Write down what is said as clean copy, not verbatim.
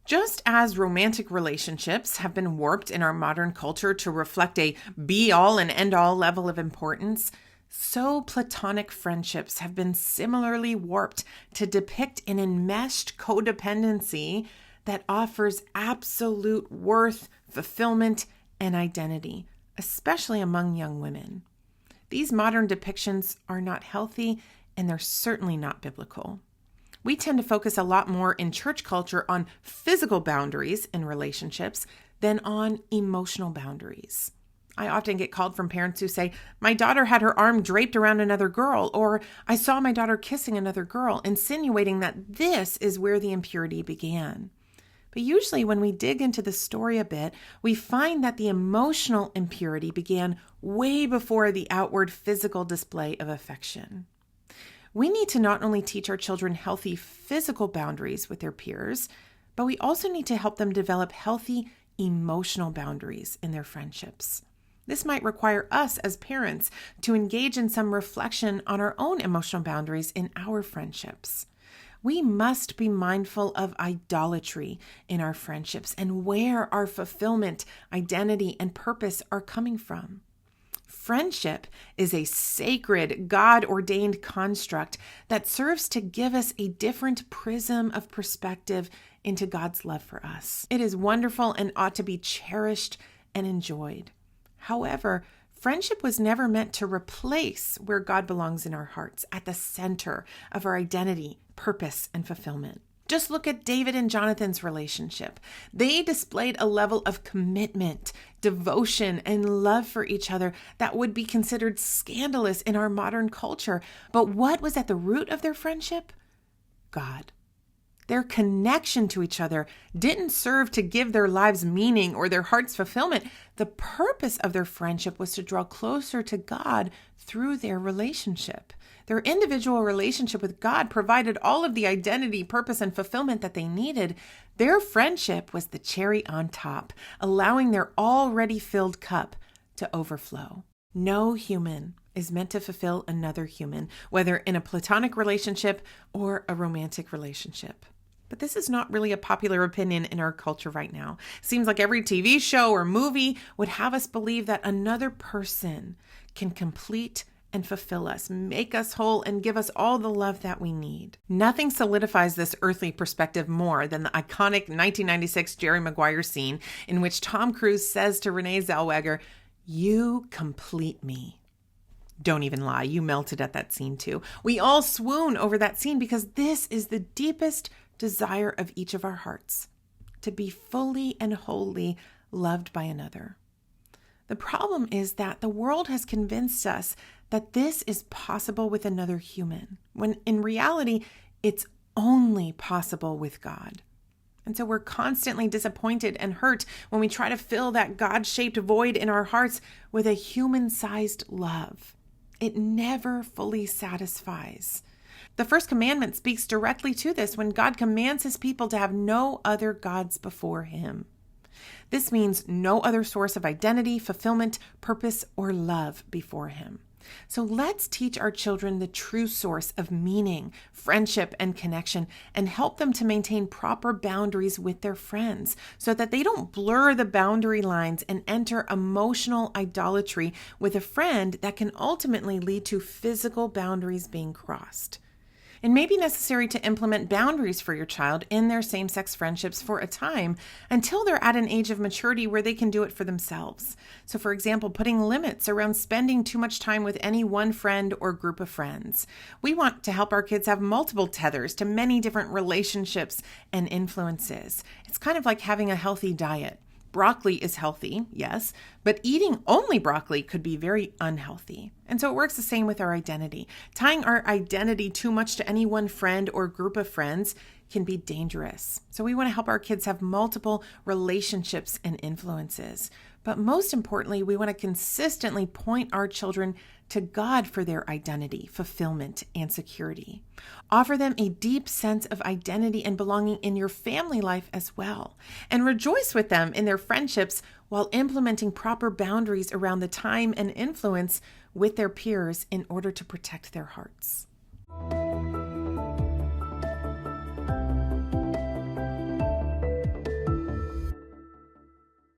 Just as romantic relationships have been warped in our modern culture to reflect a be-all and end-all level of importance, so platonic friendships have been similarly warped to depict an enmeshed codependency that offers absolute worth, fulfillment, and identity, especially among young women. These modern depictions are not healthy, and they're certainly not biblical. We tend to focus a lot more in church culture on physical boundaries in relationships than on emotional boundaries. I often get called from parents who say, "My daughter had her arm draped around another girl," or "I saw my daughter kissing another girl," insinuating that this is where the impurity began. But usually when we dig into the story a bit, we find that the emotional impurity began way before the outward physical display of affection. We need to not only teach our children healthy physical boundaries with their peers, but we also need to help them develop healthy emotional boundaries in their friendships. This might require us as parents to engage in some reflection on our own emotional boundaries in our friendships. We must be mindful of idolatry in our friendships and where our fulfillment, identity, and purpose are coming from. Friendship is a sacred, God-ordained construct that serves to give us a different prism of perspective into God's love for us. It is wonderful and ought to be cherished and enjoyed. However, friendship was never meant to replace where God belongs in our hearts, at the center of our identity, purpose, and fulfillment. Just look at David and Jonathan's relationship. They displayed a level of commitment, devotion, and love for each other that would be considered scandalous in our modern culture. But what was at the root of their friendship? God. Their connection to each other didn't serve to give their lives meaning or their heart's fulfillment. The purpose of their friendship was to draw closer to God through their relationship. Their individual relationship with God provided all of the identity, purpose, and fulfillment that they needed. Their friendship was the cherry on top, allowing their already filled cup to overflow. No human is meant to fulfill another human, whether in a platonic relationship or a romantic relationship. But this is not really a popular opinion in our culture right now. Seems like every TV show or movie would have us believe that another person can complete and fulfill us, make us whole, and give us all the love that we need. Nothing solidifies this earthly perspective more than the iconic 1996 Jerry Maguire scene in which Tom Cruise says to Renee Zellweger, "You complete me." Don't even lie, you melted at that scene too. We all swoon over that scene because this is the deepest desire of each of our hearts, to be fully and wholly loved by another. The problem is that the world has convinced us that this is possible with another human, when in reality, it's only possible with God. And so we're constantly disappointed and hurt when we try to fill that God-shaped void in our hearts with a human-sized love. It never fully satisfies. The first commandment speaks directly to this when God commands his people to have no other gods before him. This means no other source of identity, fulfillment, purpose, or love before him. So let's teach our children the true source of meaning, friendship, and connection, and help them to maintain proper boundaries with their friends so that they don't blur the boundary lines and enter emotional idolatry with a friend that can ultimately lead to physical boundaries being crossed. It may be necessary to implement boundaries for your child in their same-sex friendships for a time until they're at an age of maturity where they can do it for themselves. So, for example, putting limits around spending too much time with any one friend or group of friends. We want to help our kids have multiple tethers to many different relationships and influences. It's kind of like having a healthy diet. Broccoli is healthy, yes, but eating only broccoli could be very unhealthy. And so it works the same with our identity. Tying our identity too much to any one friend or group of friends can be dangerous. So we want to help our kids have multiple relationships and influences. But most importantly, we want to consistently point our children to God for their identity, fulfillment, and security. Offer them a deep sense of identity and belonging in your family life as well. And rejoice with them in their friendships while implementing proper boundaries around the time and influence with their peers in order to protect their hearts.